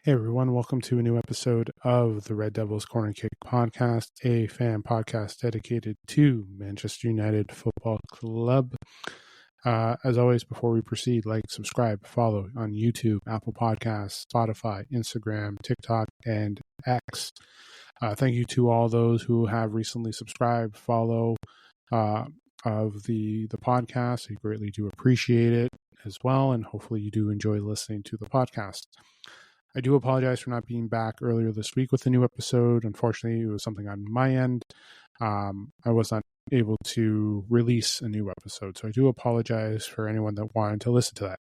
Hey everyone, welcome to a new episode of the Red Devils Corner Kick podcast, a fan podcast dedicated to Manchester United Football Club. As always, before we proceed, like, subscribe, follow on YouTube, Apple Podcasts, Spotify, Instagram, TikTok, and X. Thank you to all those who have recently subscribed, follow of the podcast. I greatly do appreciate it as well, and hopefully you do enjoy listening to the podcast. I do apologize for not being back earlier this week with a new episode. Unfortunately, it was something on my end. I was not able to release a new episode, so I do apologize for anyone that wanted to listen to that.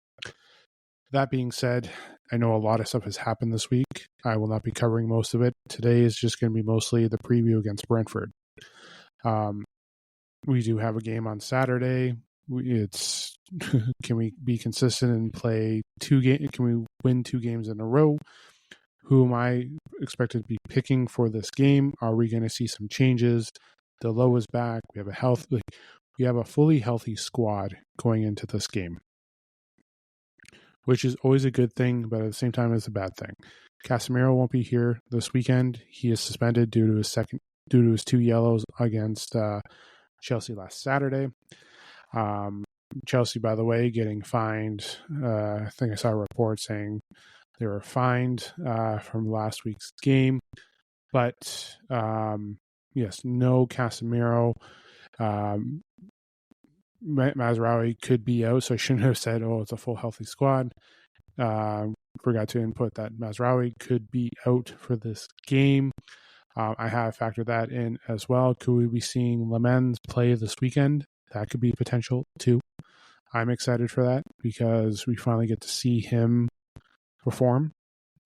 That being said, I know a lot of stuff has happened this week. I will not be covering most of it. Today is just going to be mostly the preview against Brentford. We do have a game on Saturday. It's can we be consistent and play two games? Can we win 2 games in a row? Who am I expected to be picking for this game? Are we going to see some changes? Delo is back. We have a fully healthy squad going into this game, which is always a good thing, but at the same time, it's a bad thing. Casemiro won't be here this weekend. He is suspended due to his 2 yellows against Chelsea last Saturday. Chelsea, by the way, getting fined. I think I saw a report saying they were fined from last week's game. But yes, no Casemiro. Mazraoui could be out, so I shouldn't have said, it's a full healthy squad. Forgot to input that Mazraoui could be out for this game. I have factored that in as well. Could we be seeing Lemens play this weekend? That could be potential too. I'm excited for that because we finally get to see him perform.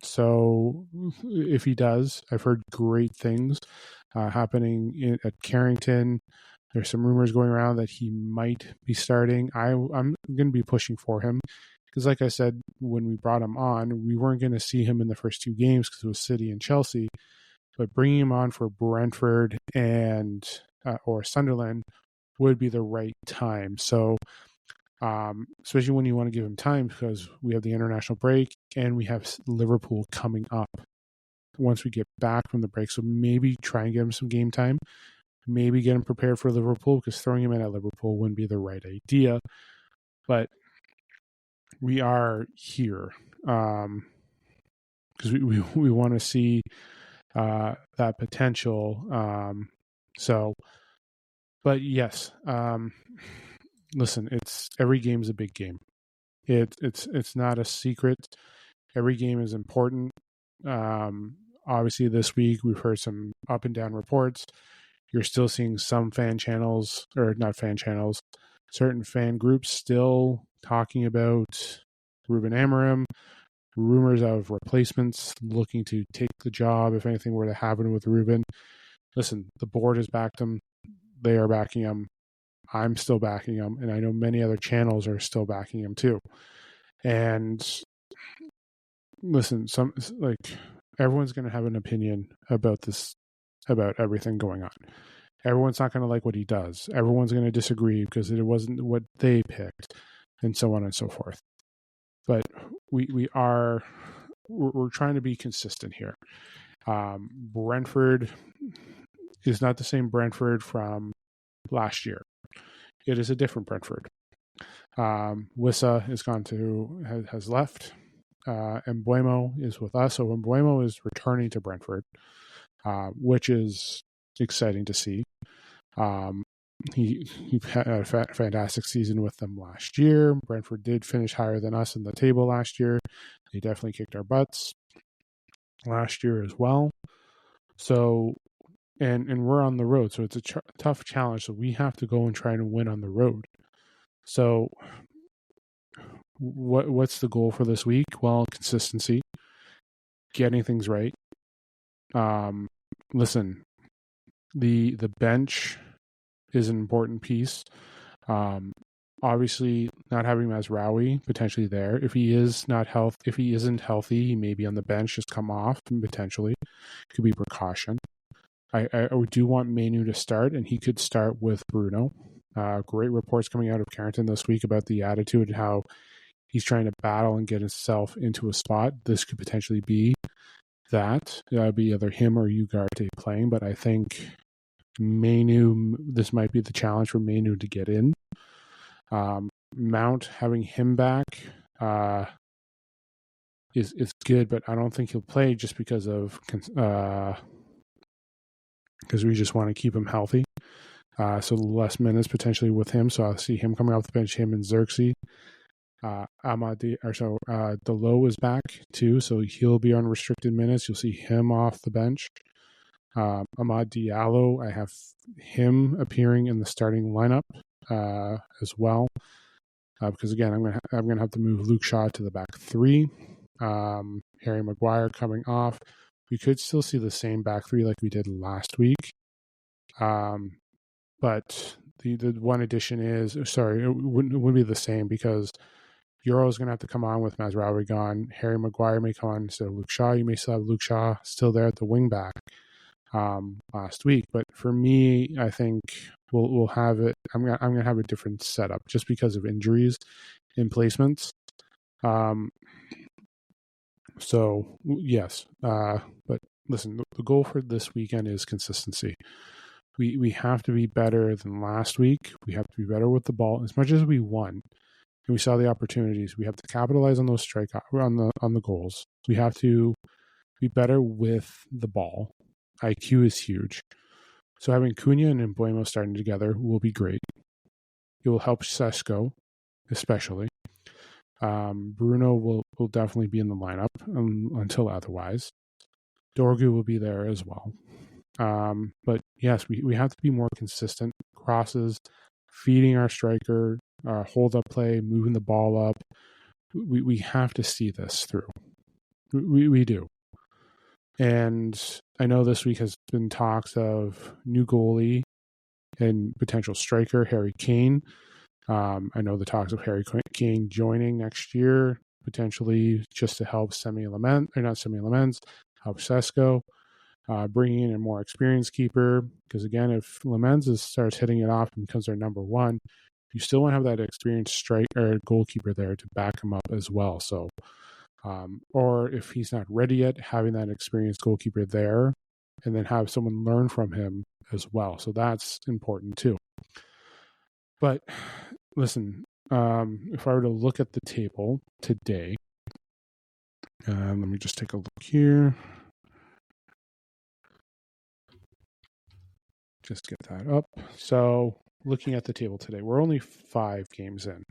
So if he does, I've heard great things happening at Carrington. There's some rumors going around that he might be starting. I'm going to be pushing for him because, like I said, when we brought him on, we weren't going to see him in the first 2 games because it was City and Chelsea. But bringing him on for Brentford and or Sunderland would be the right time. So especially when you want to give him time because we have the international break and we have Liverpool coming up once we get back from the break. So maybe try and get him some game time. Maybe get him prepared for Liverpool because throwing him in at Liverpool wouldn't be the right idea. But we are here because we want to see that potential. But yes, listen, every game is a big game. It's not a secret. Every game is important. Obviously, this week we've heard some up and down reports. You're still seeing some fan channels, or not fan channels, certain fan groups still talking about Ruben Amorim. Rumors of replacements looking to take the job if anything were to happen with Ruben. Listen, the board has backed him. They are backing him. I'm still backing him, and I know many other channels are still backing him too. And listen, everyone's going to have an opinion about this, about everything going on. Everyone's not going to like what he does. Everyone's going to disagree because it wasn't what they picked, and so on and so forth. But we're trying to be consistent here. Brentford is not the same Brentford from last year. It is a different Brentford. Wissa has left. Mbeumo is with us. So Mbeumo is returning to Brentford, which is exciting to see. He had a fantastic season with them last year. Brentford did finish higher than us in the table last year. They definitely kicked our butts last year as well. So, and we're on the road, so it's a tough challenge. So we have to go and try and win on the road. So, what's the goal for this week? Well, consistency, getting things right. Listen, the bench is an important piece. Obviously, not having Mazraoui potentially there. If he isn't healthy, he may be on the bench, just come off and potentially could be precaution. I do want Manu to start, and he could start with Bruno. Great reports coming out of Carrington this week about the attitude and how he's trying to battle and get himself into a spot. This could potentially be that. It'll be either him or Ugarte playing, but I think this might be the challenge for Mainu to get in. Mount, having him back is good, but I don't think he'll play just because we just want to keep him healthy. So less minutes potentially with him. So I'll see him coming off the bench, him and Xerxes. Delo is back too, so he'll be on restricted minutes. You'll see him off the bench. Amad Diallo, I have him appearing in the starting lineup as well, because again, I'm gonna have to move Luke Shaw to the back three. Harry Maguire coming off. We could still see the same back three like we did last week, but the one addition is it wouldn't be the same because Euro is going to have to come on with Mazraoui gone. Harry Maguire may come on instead of Luke Shaw. You may still have Luke Shaw still there at the wing back last week. But for me, I think we'll have it. I'm gonna have a different setup just because of injuries in placements. So yes, but listen, the goal for this weekend is consistency. We have to be better than last week. We have to be better with the ball. As much as we won, and we saw the opportunities, we have to capitalize on those on the goals. We have to be better with the ball. IQ is huge. So having Cunha and Mbuemo starting together will be great. It will help Sesko, especially. Bruno will definitely be in the lineup until otherwise. Dorgu will be there as well. But yes, we have to be more consistent. Crosses, feeding our striker, hold up play, moving the ball up. We have to see this through. We do. And I know this week has been talks of new goalie and potential striker, Harry Kane. I know the talks of Harry Kane joining next year, potentially just to help help Sesko. Bringing in a more experienced keeper, because again, if Lamens starts hitting it off and becomes our number one, you still want to have that experienced goalkeeper there to back him up as well. So, or if he's not ready yet, having that experienced goalkeeper there, and then have someone learn from him as well. So that's important too. But listen, if I were to look at the table today, let me just take a look here. Just get that up. So looking at the table today, we're only 5 games in.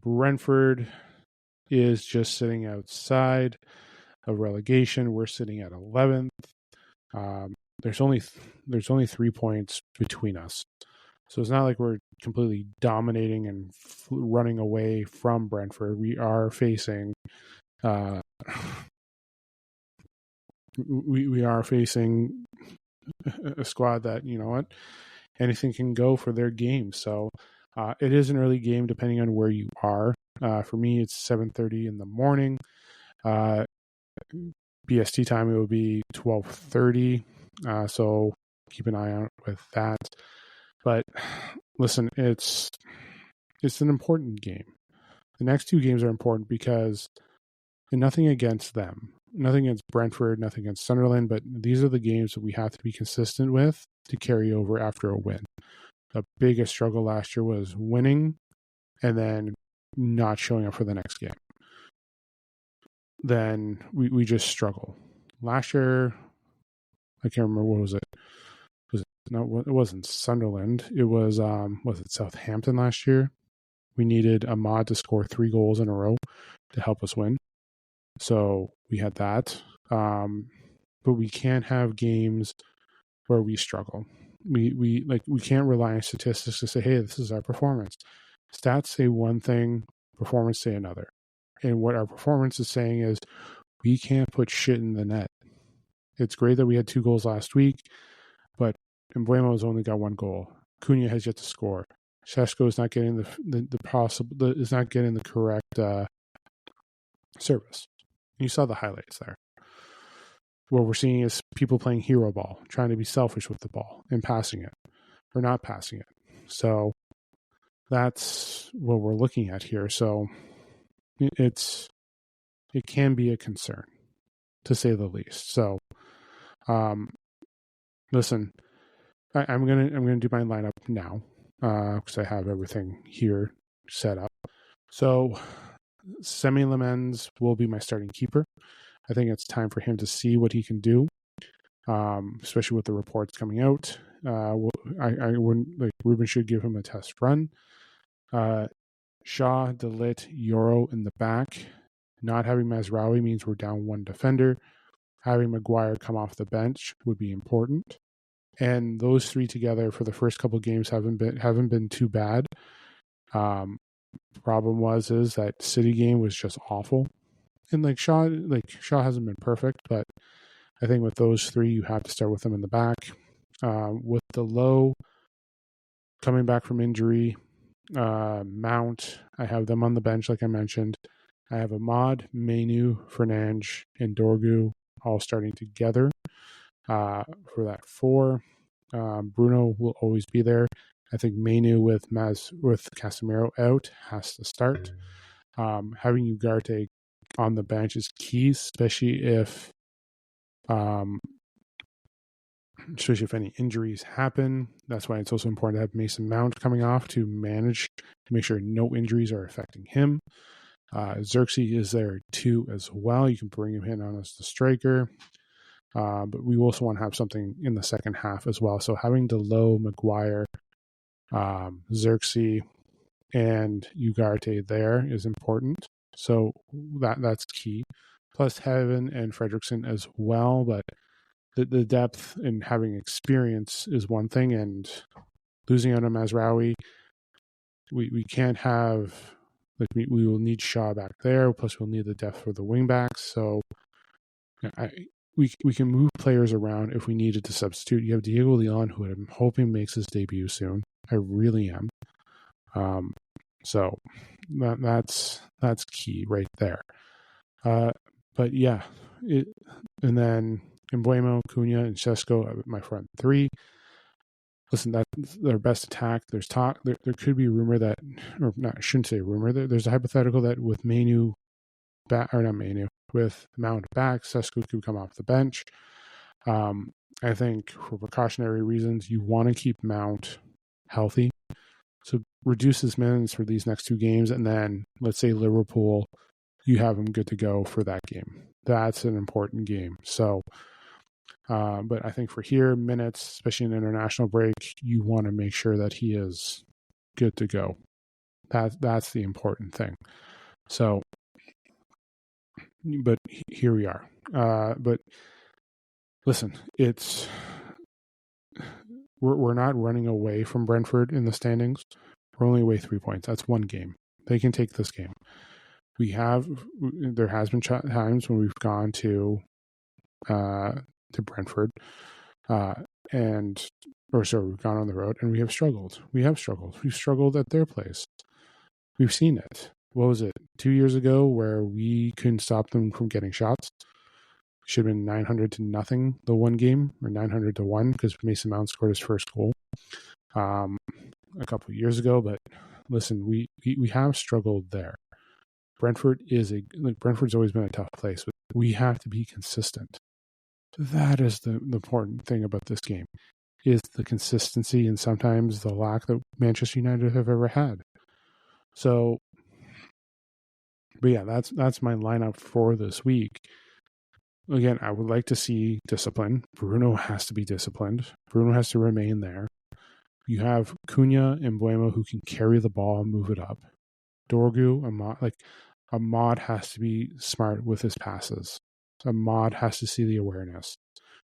Brentford is just sitting outside of relegation. We're sitting at 11th. There's only 3 points between us. So it's not like we're completely dominating and running away from Brentford. We are facing we are facing a squad that, you know what, anything can go for their game. So it is an early game depending on where you are. For me, it's 7:30 in the morning. BST time, it will be 12:30. So keep an eye out with that. But listen, it's an important game. The next 2 games are important because, and nothing against them, nothing against Brentford, nothing against Sunderland, but these are the games that we have to be consistent with to carry over after a win. The biggest struggle last year was winning and then not showing up for the next game. Then we just struggle. Last year, I can't remember, what was it? It wasn't Sunderland. It was it Southampton last year? We needed Ahmad to score 3 goals in a row to help us win. So we had that. But we can't have games where we struggle. We can't rely on statistics to say, hey, this is our performance. Stats say one thing, performance say another. And what our performance is saying is we can't put shit in the net. It's great that we had 2 goals last week, but Mbuemo has only got 1 goal. Cunha has yet to score. Sesko is not getting the correct service. You saw the highlights there. What we're seeing is people playing hero ball, trying to be selfish with the ball and passing it or not passing it. So that's what we're looking at here. So it can be a concern. to say the least. So, listen, I'm gonna do my lineup now because I have everything here set up. So, Semi Lamens will be my starting keeper. I think it's time for him to see what he can do, especially with the reports coming out. I wouldn't like Ruben should give him a test run. Shaw, DeLitt, Euro in the back. Not having Mazraoui means we're down one defender. Having Maguire come off the bench would be important. And those three together for the first couple of games haven't been too bad. Problem is that City game was just awful. And Shaw hasn't been perfect, but I think with those three, you have to start with them in the back. With the low coming back from injury, Mount, I have them on the bench, like I mentioned. I have Ahmad, Mainu, Fernandes, and Dorgu all starting together for that four. Bruno will always be there. I think Mainu with Casemiro out has to start. Having Ugarte on the bench is key, especially if any injuries happen. That's why it's also important to have Mason Mount coming off to make sure no injuries are affecting him. Xerxes is there too as well. You can bring him in on as the striker. But we also want to have something in the second half as well. So having Delo, Maguire, Xerxes, and Ugarte there is important. So that's key. Plus Heaven and Fredrickson as well. But the depth and having experience is one thing. And losing out on Mazraoui, we can't have... we will need Shaw back there. Plus we'll need the depth for the wing backs. So we can move players around if we needed to substitute. You have Diego Leon, who I'm hoping makes his debut soon. I really am. So that's key right there. But yeah, and then Embuemo, Cunha, and Sesko, my front three. Listen, that's their best attack. There's talk. There could be a rumor that, or not, I shouldn't say rumor. There's a hypothetical that with Mainu back, or not Mainu, with Mount back, Sesko could come off the bench. I think for precautionary reasons, you want to keep Mount healthy. So reduce his minutes for these next two games, and then let's say Liverpool, you have him good to go for that game. That's an important game. So, but I think for here, minutes, especially in international break, you want to make sure that he is good to go. That's the important thing. So, but here we are. But listen, we're not running away from Brentford in the standings. We're only away 3 points. That's one game. They can take this game. There has been times when we've gone to Brentford, we've gone on the road and we have struggled. We've struggled at their place. We've seen it. What was it, 2 years ago, where we couldn't stop them from getting shots? Should have been 900-0 the one game, or 900-1, because Mason Mount scored his first goal a couple of years ago. But listen, we have struggled there. Brentford's always been a tough place, but we have to be consistent. That is the important thing about this game, is the consistency and sometimes the lack that Manchester United have ever had. So, but yeah, that's my lineup for this week. Again, I would like to see discipline. Bruno has to be disciplined. Bruno has to remain there. You have Cunha and Embuemo who can carry the ball and move it up. Dorgu, Ahmad has to be smart with his passes. Ahmad has to see the awareness.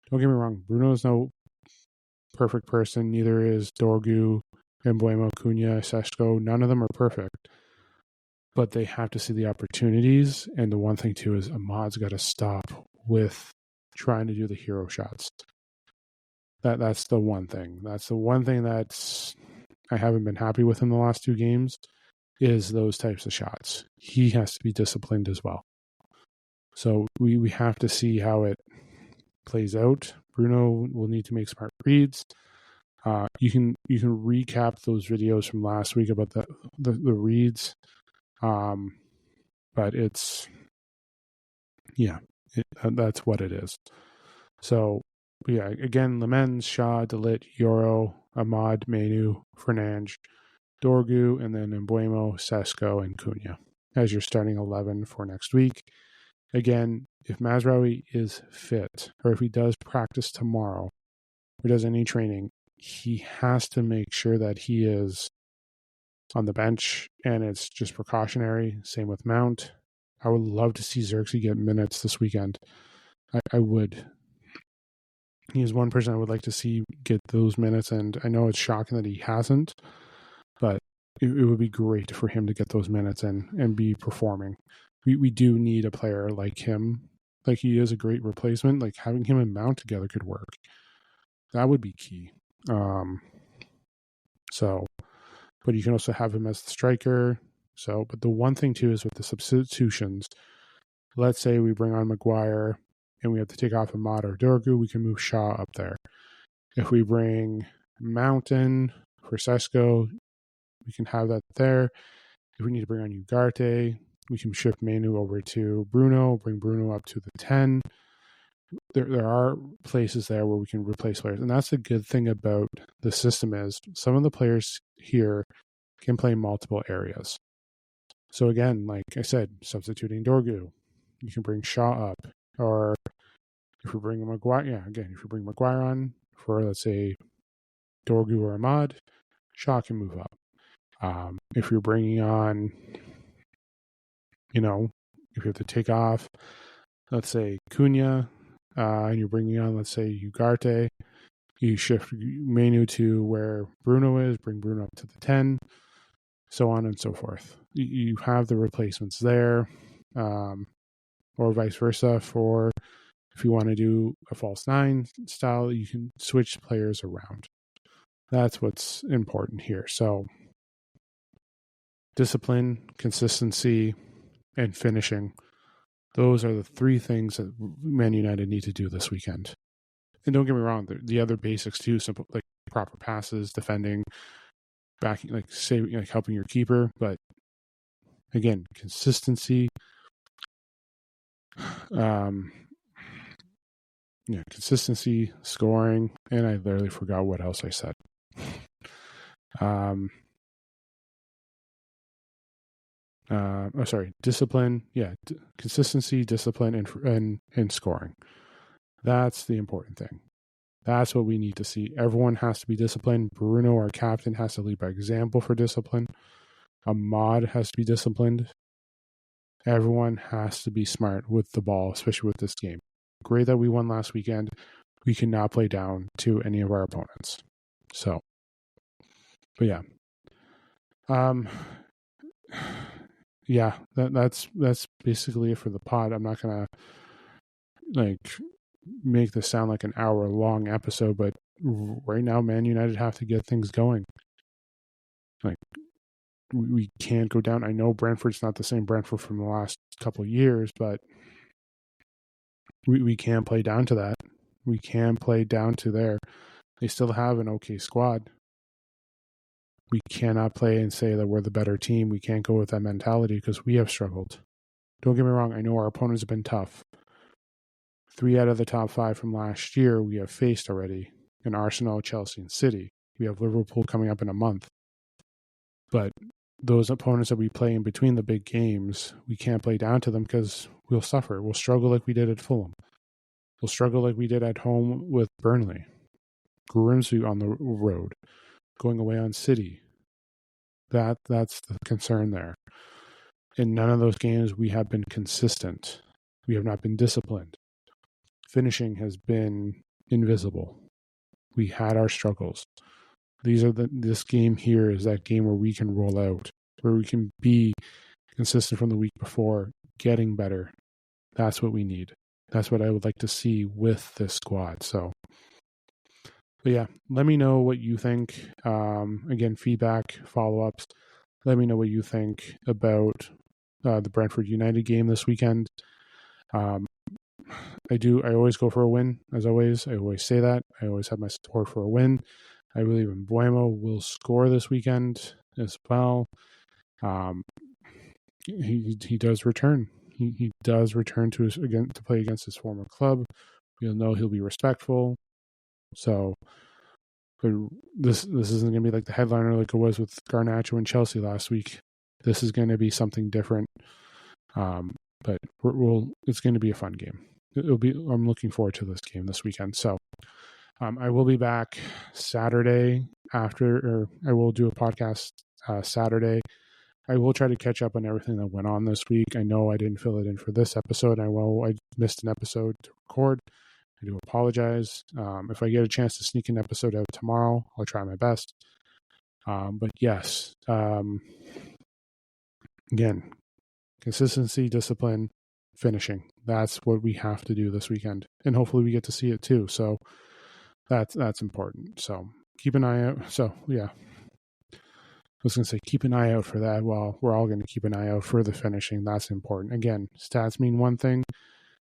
Don't get me wrong, Bruno is no perfect person. Neither is Dorgu, Embuemo, Cunha, Sesko. None of them are perfect. But they have to see the opportunities. And the one thing, too, is Ahmad's got to stop with trying to do the hero shots. That's the one thing. That's the one thing that's I haven't been happy with in the last two games, is those types of shots. He has to be disciplined as well. So we have to see how it plays out. Bruno will need to make smart reads. You can recap those videos from last week about the reads. But it's That's what it is. So, yeah, again, Lemens, Shaw, Delit, Yoro, Ahmad, Menu, Fernandes, Dorgu, and then Embuemo, Sesko, and Cunha as your starting 11 for next week. Again, if Mazraoui is fit, or if he does practice tomorrow, or does any training, he has to make sure that he is on the bench, and it's just precautionary. Same with Mount. I would love to see Xerxes get minutes this weekend. I would. He is one person I would like to see get those minutes, and I know it's shocking that he hasn't, but it would be great for him to get those minutes and be performing. We do need a player like him. Like, he is a great replacement. Like, having him and Mount together could work. That would be key. But you can also have him as the striker. But the one thing too is with the substitutions, let's say we bring on Maguire and we have to take off Ahmad or Dorgu, we can move Shaw up there. If we bring Mountain for Sesko, we can have that there. If we need to bring on Ugarte, we can shift Manu over to Bruno, bring Bruno up to the 10. There are places there where we can replace players. And that's the good thing about the system is some of the players here can play multiple areas. So again, like I said, substituting Dorgu, you can bring Shaw up. Or if we bring Maguire, if you bring Maguire on for, let's say, Dorgu or Ahmad, Shaw can move up. If you're bringing on, if you have to take off, let's say, Cunha, and you're bringing on, let's say, Ugarte, you shift Menu to where Bruno is, bring Bruno up to the 10, so on and so forth. You have the replacements there, or vice versa. For if you want to do a false 9 style, you can switch players around. That's what's important here. So discipline, consistency, and finishing. Those are the 3 things that Man United need to do this weekend. And don't get me wrong, the other basics too, simple, like proper passes, defending, backing, like saving, like helping your keeper. But again, consistency, consistency, scoring, and I literally forgot what else I said. Discipline. Consistency, discipline, and scoring. That's the important thing. That's what we need to see. Everyone has to be disciplined. Bruno, our captain, has to lead by example for discipline. Ahmad has to be disciplined. Everyone has to be smart with the ball, especially with this game. Great that we won last weekend. We cannot play down to any of our opponents. So, but yeah. That's basically it for the pod. I'm not gonna make this sound like an hour-long episode, but right now, Man United have to get things going. Like, we can't go down. I know Brentford's not the same Brentford from the last couple of years, but we can't play down to that. We can play down to there. They still have an okay squad. We cannot play and say that we're the better team. We can't go with that mentality because we have struggled. Don't get me wrong. I know our opponents have been tough. 3 out of the top 5 from last year we have faced already in Arsenal, Chelsea, and City. We have Liverpool coming up in a month. But those opponents that we play in between the big games, we can't play down to them because we'll suffer. We'll struggle like we did at Fulham. We'll struggle like we did at home with Burnley. Grimsby on the road. Going away on City. That's the concern there. In none of those games we have been consistent. We have not been disciplined. Finishing has been invisible. We had our struggles. This game here is that game where we can roll out, where we can be consistent from the week before, getting better. That's what we need. That's what I would like to see with this squad. So, but yeah, let me know what you think. Again, feedback, follow-ups. Let me know what you think about the Brentford United game this weekend. I always go for a win, as always. I always say that. I always have my support for a win. I believe in Embuemo will score this weekend as well. He does return. he does return to play against his former club, we'll know he'll be respectful. So, but this isn't going to be like the headliner like it was with Garnacho and Chelsea last week. This is going to be something different. But it's going to be a fun game. I'm looking forward to this game this weekend. So, I will be back Saturday or I will do a podcast Saturday. I will try to catch up on everything that went on this week. I know I didn't fill it in for this episode. I missed an episode to record. I do apologize. If I get a chance to sneak an episode out tomorrow, I'll try my best. But yes, again, consistency, discipline, finishing. That's what we have to do this weekend. And hopefully we get to see it too. So that's important. So keep an eye out. So yeah, I was going to say keep an eye out for that. Well, we're all going to keep an eye out for the finishing. That's important. Again, stats mean one thing,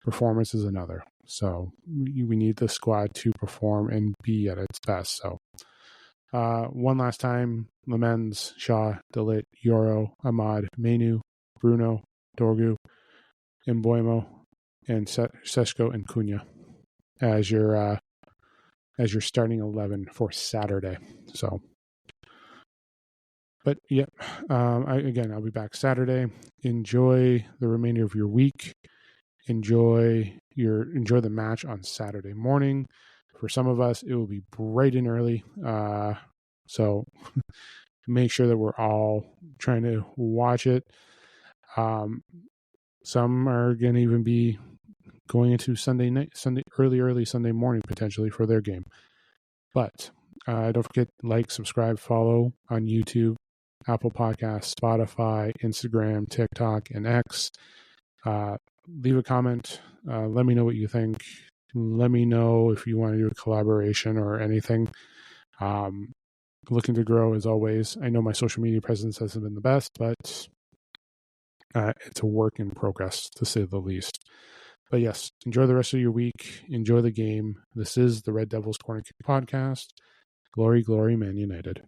performance is another. So we need the squad to perform and be at its best. So one last time, Lamens, Shaw, Delit, Yoro, Ahmad, Menu, Bruno, Dorgu, Mboimo, and Seshko and Cunha as your starting 11 for Saturday. So, but yeah, I'll be back Saturday. Enjoy the remainder of your week. Enjoy the match on Saturday morning. For some of us, it will be bright and early. So make sure that we're all trying to watch it. Some are going to even be going into early Sunday morning potentially for their game. But don't forget, like, subscribe, follow on YouTube, Apple Podcasts, Spotify, Instagram, TikTok, and X. Leave a comment. Let me know what you think. Let me know if you want to do a collaboration or anything. Looking to grow as always. I know my social media presence hasn't been the best, but it's a work in progress, to say the least. But yes, enjoy the rest of your week. Enjoy the game. This is the Red Devils Corner Kick podcast. Glory, glory, Man United.